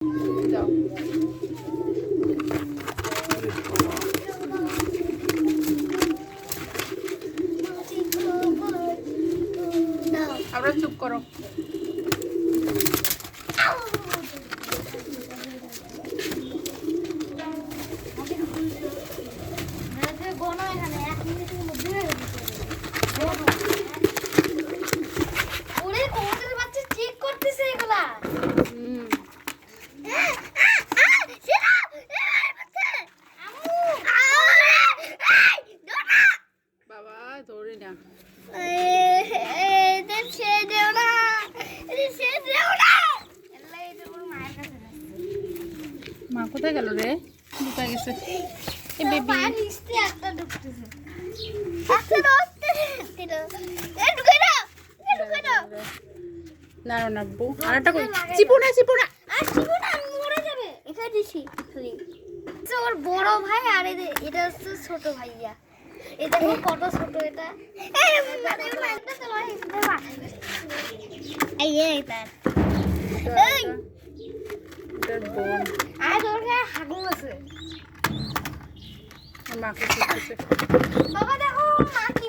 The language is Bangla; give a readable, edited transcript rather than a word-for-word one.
দাও। আমরা চুপ করো। বাবা ধরে না, মা কোথায় গেল রে? ঢুকে গেছে এ বেবি। না না বউ, আরেকটা কই। চিপো না চিপো না। ওর বড় ভাই আর এটা হচ্ছে ছোট ভাইয়া। এটা কত ছোট এটা। এটার বোন আর ওর গায়ে হাগু আছে। মাকে শিখতেছে। বাবা দেখো মা কি